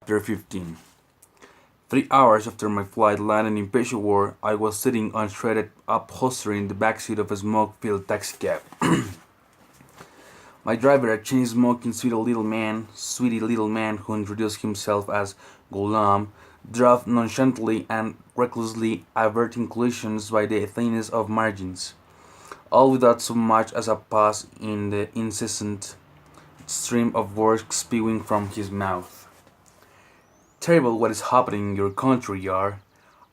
Chapter 15. 3 hours after my flight landed in Peshawar, I was sitting on shredded upholstery in the backseat of a smoke-filled taxicab. My driver, a chain-smoking sweetie little man who introduced himself as Ghulam, drove nonchalantly and recklessly, averting collisions by the thinness of margins, all without so much as a pause in the incessant stream of words spewing from his mouth. Terrible what is happening in your country, Yar.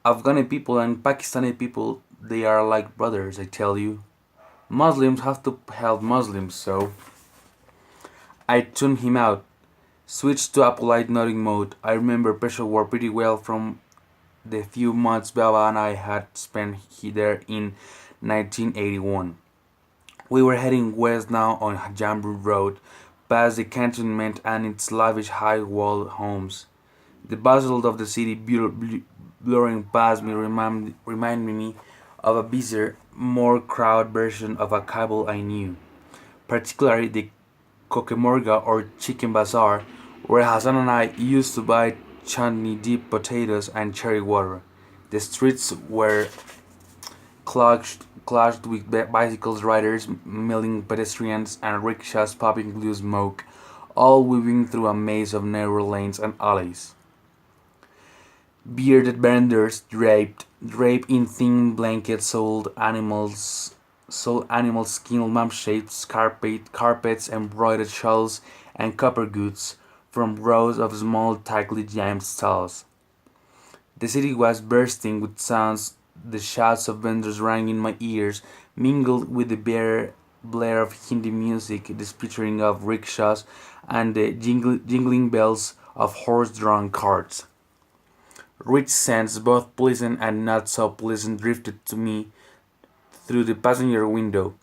Afghani people and Pakistani people, they are like brothers, I tell you. Muslims have to help Muslims, so I tuned him out, switched to a polite nodding mode. I remember Peshawar pretty well from the few months Baba and I had spent there in 1981. We were heading west now on Jambu Road, past the cantonment and its lavish high-walled homes. The bustle of the city blurring past me reminded me of a busier, more crowded version of a Kabul I knew, particularly the Kokemorga or Chicken Bazaar, where Hassan and I used to buy chutney deep potatoes and cherry water. The streets were clogged with bicycles riders, milling pedestrians, and rickshaws popping blue smoke, all weaving through a maze of narrow lanes and alleys. Bearded vendors draped in thin blankets sold animal skin lampshades, carpets, embroidered shawls, and copper goods from rows of small tightly jammed stalls. The city was bursting with sounds. The shouts of vendors rang in my ears, mingled with the blare of Hindi music, the sputtering of rickshaws, and the jingling bells of horse-drawn carts. Rich scents, both pleasant and not so pleasant, drifted to me through the passenger window.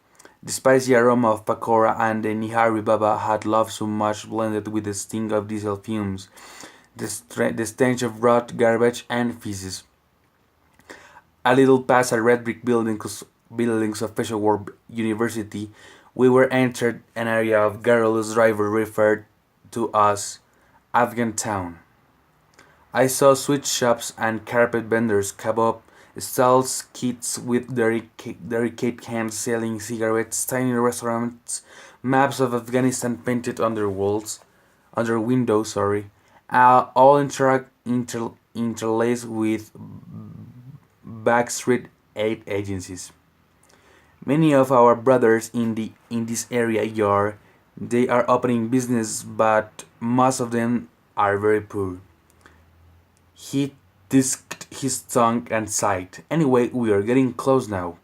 The spicy aroma of pakora and the nihari baba had loved so much blended with the sting of diesel fumes, the stench of rot, garbage, and feces. A little past a red brick buildings of Peshawar University, we were entered an area of garrulous driver referred to as Afghan Town. I saw sweet shops and carpet vendors, kebab stalls, kids with delicate hands selling cigarettes, tiny restaurants, maps of Afghanistan painted on their windows, all interlaced with backstreet aid agencies. Many of our brothers in this area are they are opening business, but most of them are very poor. He tisked his tongue and sighed. Anyway, we are getting close now.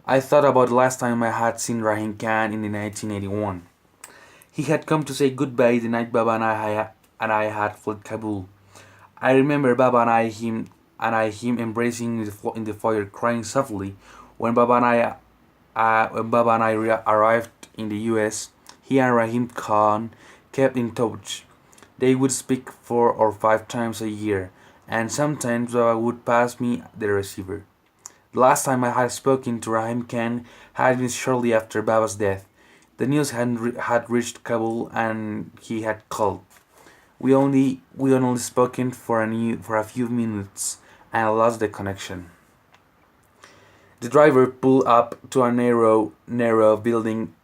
I thought about the last time I had seen Rahim Khan in 1981. He had come to say goodbye the night Baba and I had fled Kabul. I remember Baba and him embracing in the foyer, crying softly. When Baba and I arrived in the U.S., he and Rahim Khan kept in touch. They would speak 4 or 5 times a year, and sometimes Baba would pass me the receiver. The last time I had spoken to Rahim Khan had been shortly after Baba's death. The news had reached Kabul, and he had called. We only spoken for a few minutes, and I lost the connection. The driver pulled up to a narrow building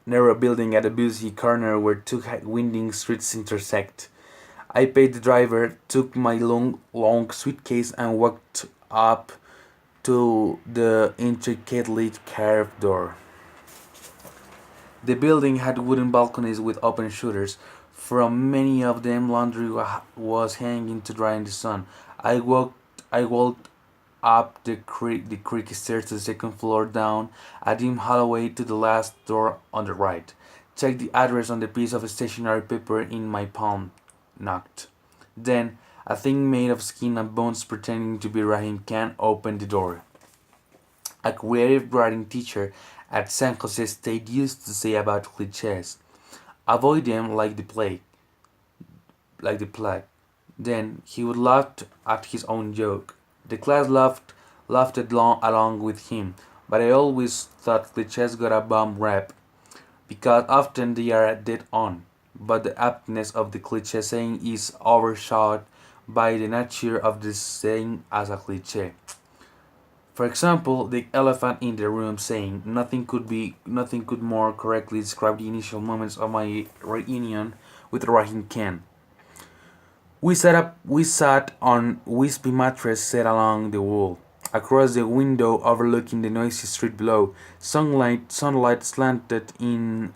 at a busy corner where two winding streets intersect. I paid the driver, took my long suitcase, and walked up to the intricately carved door. The building had wooden balconies with open shutters. From many of them, laundry was hanging to dry in the sun. I walked up the creaky stairs to the second floor, down a dim hallway to the last door on the right. Checked the address on the piece of stationery paper in my palm. Knocked. Then, a thing made of skin and bones pretending to be Rahim Khan opened the door. A creative writing teacher at San Jose State used to say about cliches, avoid them like the plague. Then he would laugh at his own joke. The class laughed along with him, but I always thought cliches got a bum rap because often they are dead on. but the aptness of the cliche saying is overshadowed by the nature of the saying as a cliche. For example, the elephant in the room saying nothing could more correctly describe the initial moments of my reunion with Rahim Khan. We sat on wispy mattress set along the wall. Across the window overlooking the noisy street below, sunlight slanted in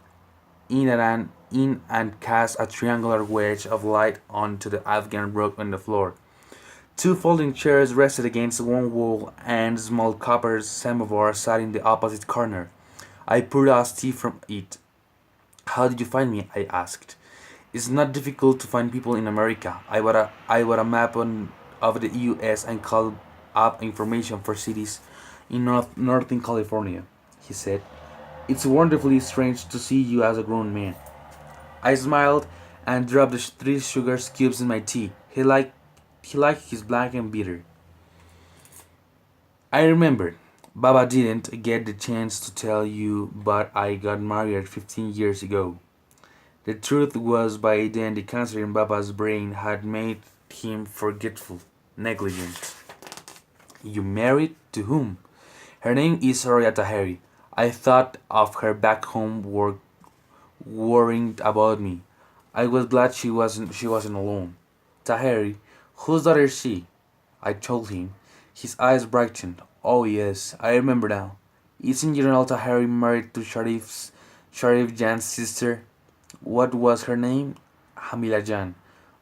and cast a triangular wedge of light onto the Afghan rug on the floor. Two folding chairs rested against one wall, and a small copper samovar sat in the opposite corner. I poured out tea from it. How did you find me? I asked. It's not difficult to find people in America. I bought a map of the US and called up information for cities in Northern California, he said. It's wonderfully strange to see you as a grown man. I smiled and dropped the three sugar cubes in my tea. He liked his black and bitter. I remembered. Baba didn't get the chance to tell you, but I got married 15 years ago. The truth was, by then the cancer in Baba's brain had made him forgetful, negligent. You married to whom? Her name is Soraya Taheri. I thought of her back home worrying about me. I was glad she wasn't alone. Taheri, whose daughter is she? I told him. His eyes brightened. Oh yes, I remember now. Isn't General Taheri married to Sharif Jan's sister? What was her name? Hamila Jan.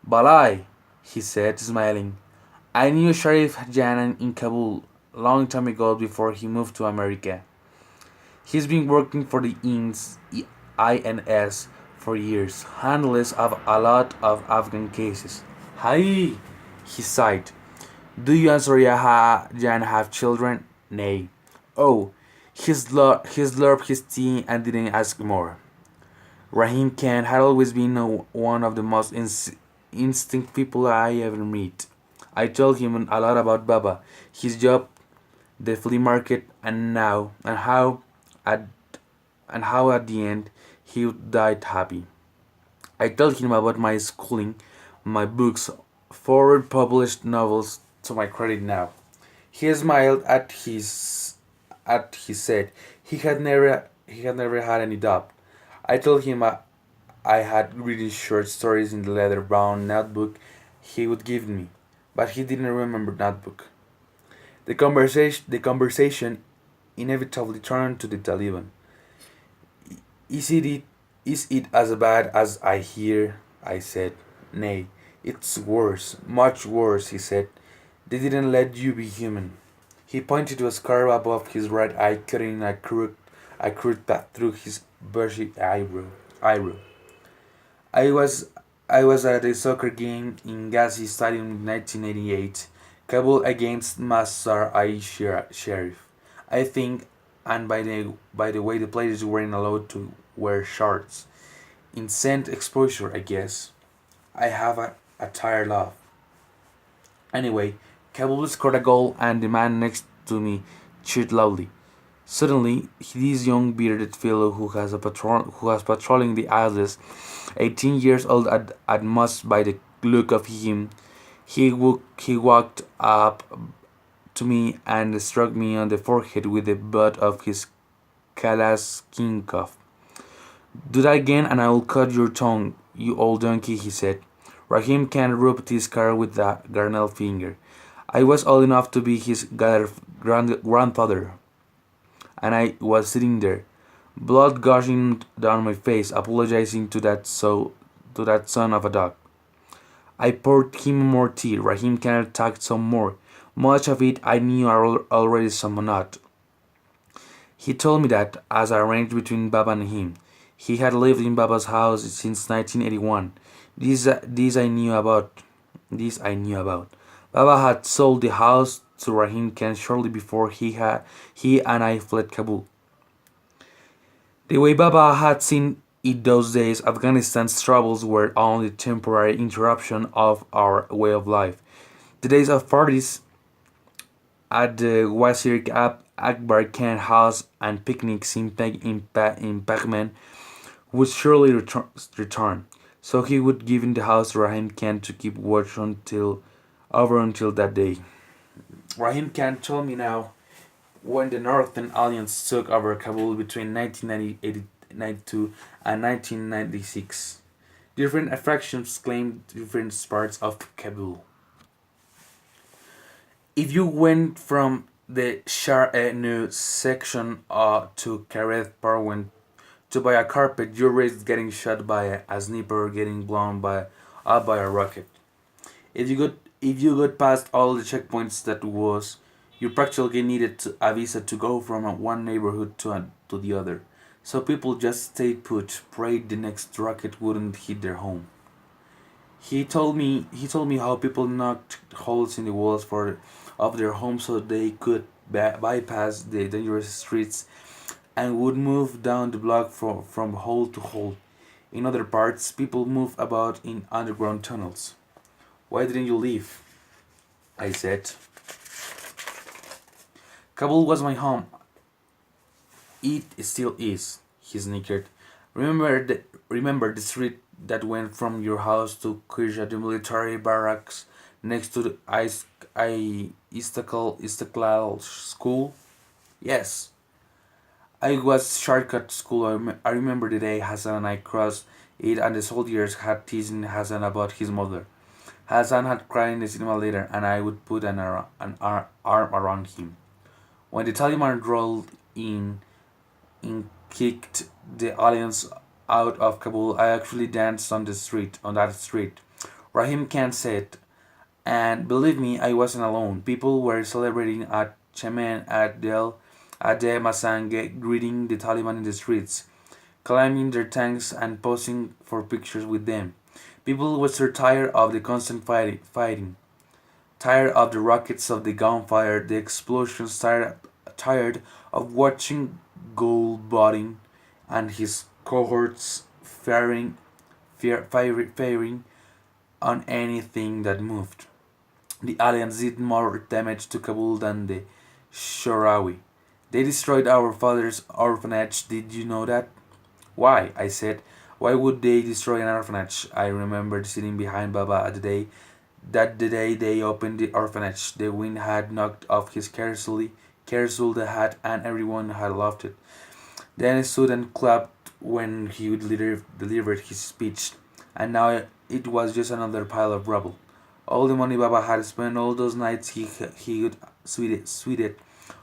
Balai, he said, smiling. I knew Sharif Jan in Kabul long time ago before he moved to America. He's been working for the INS for years, handless of a lot of Afghan cases. Hi, he sighed. Do you and Surya Jan have children? Nay. Oh, he slurped his tea and didn't ask more. Rahim Khan had always been one of the most instinct people I ever met. I told him a lot about Baba, his job, the flea market, at and how at the end he died happy. I told him about my schooling, my books, four published novels to my credit now. He smiled at he said he had never had any doubt. I told him I had written short stories in the leather bound notebook he would give me, but he didn't remember notebook. The conversation inevitably turned to the Taliban. Is it as bad as I hear? I said. Nay, it's worse, much worse, he said. They didn't let you be human. He pointed to a scar above his right eye, cutting a crude path through his bushy eyebrow. I was I was at a soccer game in Ghazi Stadium in 1988, Kabul against Masar Sharif. I think, and by the way, the players weren't allowed to wear shorts. Instant exposure, I guess. I have a tired laugh. Anyway, Kabul scored a goal, and the man next to me cheered loudly. Suddenly, this young bearded fellow who was patrolling the isles, 18 years old at most by the look of him, he walked up to me and struck me on the forehead with the butt of his Kalashnikov. Do that again and I will cut your tongue, you old donkey, he said. Rahim Khan rubbed his car with a garnel finger. I was old enough to be his grandfather, and I was sitting there, blood gushing down my face, apologizing to that son of a dog. I poured him more tea. Rahim Khan talked some more. Much of it I knew already somewhat. He told me that, as arranged between Baba and him, he had lived in Baba's house since 1981. This I knew about. This I knew about. Baba had sold the house to Rahim Khan shortly before he and I fled Kabul. The way Baba had seen it those days, Afghanistan's troubles were only a temporary interruption of our way of life. The days of parties at the Wazir Akbar Khan house and picnics in Pagman would surely return. So he would give in the house to Rahim Khan to keep watch until that day. Rahim Khan told me now when the Northern Alliance took over Kabul between 1992 and 1996. Different factions claimed different parts of Kabul. If you went from the Shah New section to Kareth Parwan to buy a carpet, you risked getting shot by a sniper, getting blown up by a rocket. If you got past all the checkpoints that was, you practically needed a visa to go from one neighborhood to the other. So people just stayed put, prayed the next rocket wouldn't hit their home. He told me how people knocked holes in the walls of their homes so they could bypass the dangerous streets and would move down the block from hole to hole. In other parts, people move about in underground tunnels. Why didn't you leave? I said. Kabul was my home. It still is, he snickered. Remember the street that went from your house to Kirja, the military barracks next to the Istiklal school? Yes. I was shortcut school. I remember the day Hassan and I crossed it and the soldiers had teasing Hassan about his mother. Hassan had cried in the cinema later and I would put arm around him. When the Taliban rolled in kicked the aliens out of Kabul, I actually danced on that street. Rahim Khan said, and believe me, I wasn't alone. People were celebrating at Chemen at Del Ade Masange, greeting the Taliban in the streets, climbing their tanks and posing for pictures with them. People were so tired of the constant fighting, tired of the rockets, of the gunfire, the explosions, tired of watching Goldbottom and his cohorts firing on anything that moved. The aliens did more damage to Kabul than the Shorawi. They destroyed our father's orphanage. Did you know that? Why? I said. Why would they destroy an orphanage? I remembered sitting behind Baba at the day they opened the orphanage. The wind had knocked off his carousel the hat, and everyone had loved it. Then I stood and clapped when he delivered his speech, and now it was just another pile of rubble. All the money Baba had spent, all those nights he had sweated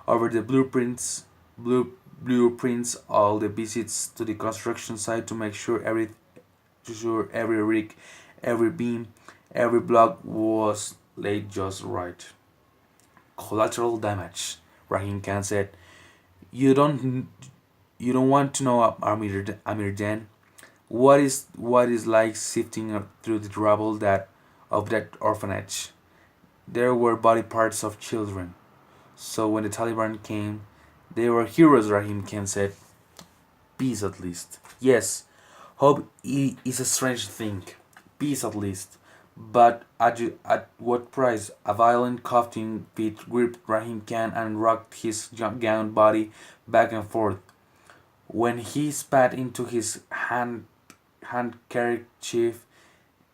over the blueprints, all the visits to the construction site to make sure every rig, every beam, every block was laid just right. Collateral damage, Rahim Khan said. You don't you don't want to know, Amir Dan, what is like sifting through the rubble of that orphanage. There were body parts of children. So when the Taliban came, they were heroes, Rahim Khan said. Peace at least. Yes, hope is a strange thing. Peace at least. But at what price? A violent coughing fit gripped Rahim Khan and rocked his gowned body back and forth. When he spat into his handkerchief,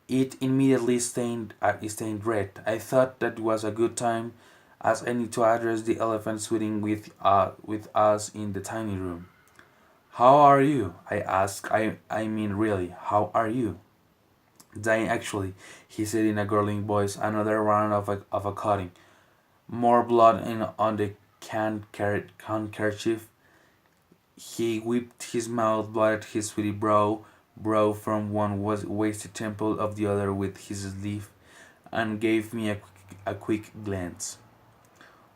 it immediately stained red. I thought that was a good time as any to address the elephant sitting with us in the tiny room. How are you? I asked. I mean, really, how are you? Dying, actually, he said in a gurgling voice. Another round of a cutting. More blood on the handkerchief. He whipped his mouth, blotted his sweaty brow from one wasted temple of the other with his sleeve, and gave me a quick glance.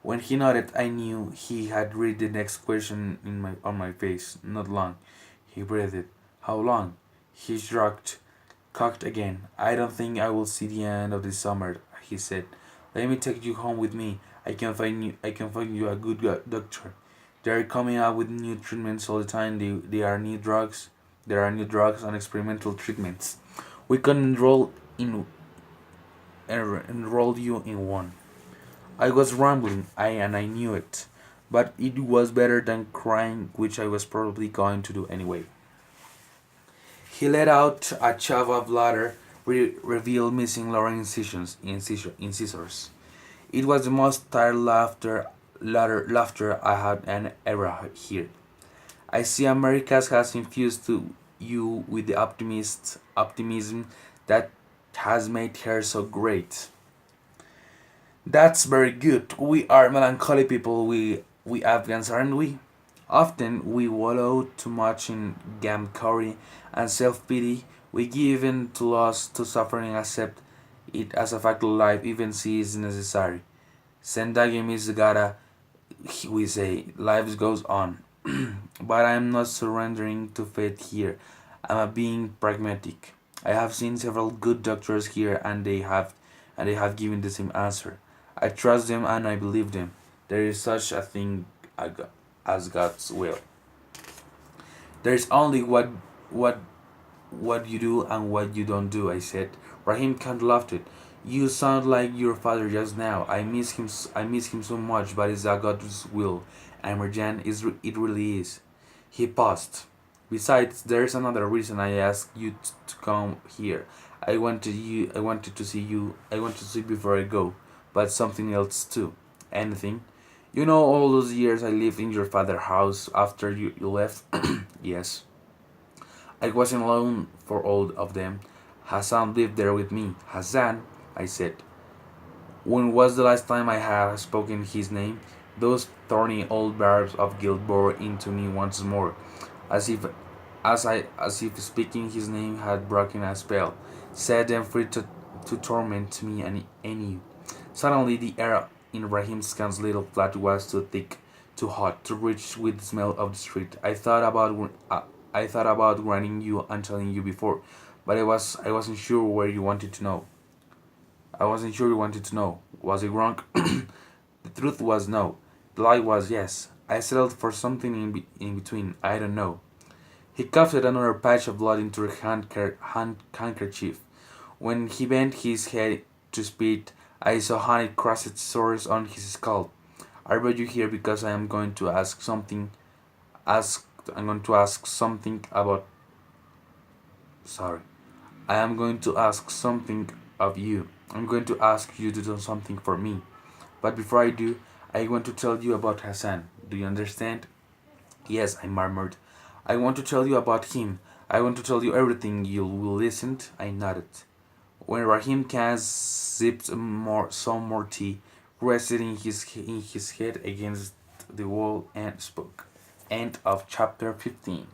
When he nodded, I knew he had read the next question on my face. Not long. He breathed. How long? He shrugged, cocked again. I don't think I will see the end of the summer, he said. Let me take you home with me. I can find you a good doctor. They are coming out with new treatments all the time. They are new drugs. There are new drugs and experimental treatments. We can enroll you in one. I was rambling, and I knew it, but it was better than crying, which I was probably going to do anyway. He let out a chaff of laughter, revealed missing lower incisors. It was the most tired laughter I had ever heard. I see America has infused to you with the optimism that has made her so great. That's very good. We are melancholy people, we Afghans, aren't we? Often we wallow too much in gamcory and self pity. We give in to loss, to suffering, accept it as a fact of life, even see is necessary. Sendagim is gotta, we say, life goes on. But I am not surrendering to fate here. I am being pragmatic. I have seen several good doctors here and they have given the same answer. I trust them and I believe them. There is such a thing as God's will. There is only what what you do and what you don't do, I said. Rahim can't laugh it. You sound like your father just now. I miss him so much, but it's a God's will. And Marjan, it really is. He paused. Besides, there's another reason I asked you to come here. I wanted to see you. I want to see before I go, but something else too. Anything? You know all those years I lived in your father's house after you left? Yes. I wasn't alone for all of them. Hassan lived there with me. Hassan, I said. When was the last time I had spoken his name? Those thorny old barbs of guilt bore into me once more, as if as if speaking his name had broken a spell, set them free to torment me and you. Suddenly the air in Rahim's Khan's little flat was too thick, too hot, too rich with the smell of the street. I thought about running you and telling you before, but I wasn't sure where you wanted to know. I wasn't sure you wanted to know. Was it wrong? The truth was no. The lie was yes. I settled for something in between. I don't know. He coughed another patch of blood into her handkerchief. When he bent his head to speak, I saw honey crusted sores on his skull. I brought you here because I am going to ask something. Ask. I'm going to ask something about. Sorry. I am going to ask something of you. I'm going to ask you to do something for me. But before I do, I want to tell you about Hassan. Do you understand? Yes, I murmured. I want to tell you about him. I want to tell you everything. You will listen? I nodded. When Rahim Khan sipped some more tea, rested in his head against the wall and spoke. End of chapter 15.